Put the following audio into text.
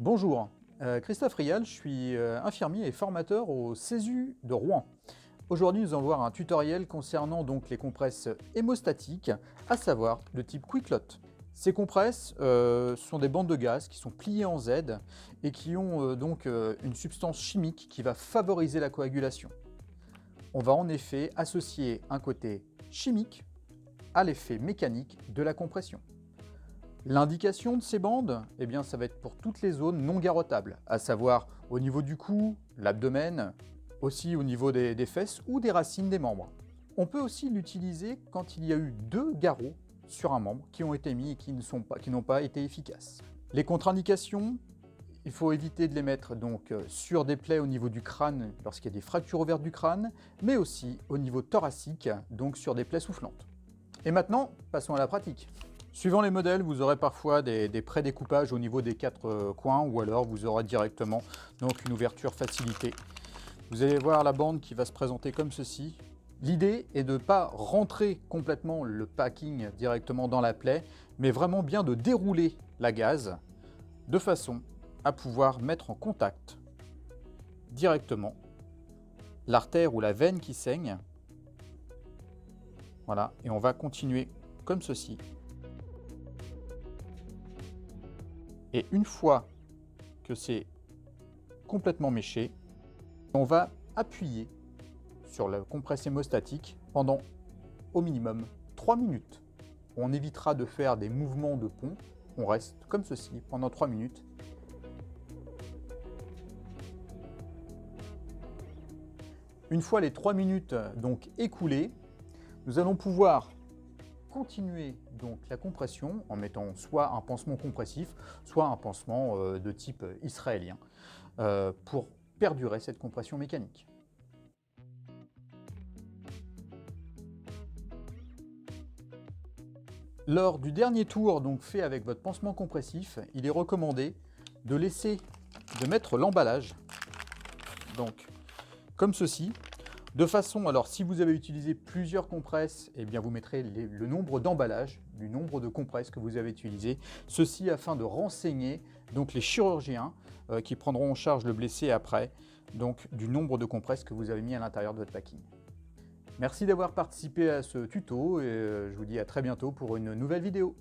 Bonjour, Christophe Rial, je suis infirmier et formateur au CESU de Rouen. Aujourd'hui, nous allons voir un tutoriel concernant donc les compresses hémostatiques, à savoir le type QuickLot. Ces compresses sont des bandes de gaz qui sont pliées en Z et qui ont une substance chimique qui va favoriser la coagulation. On va en effet associer un côté chimique à l'effet mécanique de la compression. L'indication de ces bandes, eh bien, ça va être pour toutes les zones non garrottables, à savoir au niveau du cou, l'abdomen, aussi au niveau des fesses ou des racines des membres. On peut aussi l'utiliser quand il y a eu 2 garrots sur un membre qui ont été mis et qui n'ont pas été efficaces. Les contre-indications, il faut éviter de les mettre donc sur des plaies au niveau du crâne lorsqu'il y a des fractures ouvertes du crâne, mais aussi au niveau thoracique, donc sur des plaies soufflantes. Et maintenant, passons à la pratique. Suivant les modèles, vous aurez parfois des pré-découpages au niveau des 4 coins ou alors vous aurez directement donc une ouverture facilitée. Vous allez voir la bande qui va se présenter comme ceci. L'idée est de ne pas rentrer complètement le packing directement dans la plaie, mais vraiment bien de dérouler la gaze de façon à pouvoir mettre en contact directement l'artère ou la veine qui saigne. Voilà, et on va continuer comme ceci. Et une fois que c'est complètement méché, on va appuyer sur la compresse hémostatique pendant au minimum 3 minutes. On évitera de faire des mouvements de pont. On reste comme ceci pendant 3 minutes. Une fois les 3 minutes donc écoulées, nous allons pouvoir continuer donc la compression en mettant soit un pansement compressif, soit un pansement de type israélien pour perdurer cette compression mécanique. Lors du dernier tour donc fait avec votre pansement compressif, il est recommandé de mettre l'emballage donc comme ceci. De façon, alors si vous avez utilisé plusieurs compresses, eh bien vous mettrez le nombre d'emballages, du nombre de compresses que vous avez utilisé, ceci afin de renseigner donc les chirurgiens qui prendront en charge le blessé après, donc du nombre de compresses que vous avez mis à l'intérieur de votre packing. Merci d'avoir participé à ce tuto et je vous dis à très bientôt pour une nouvelle vidéo.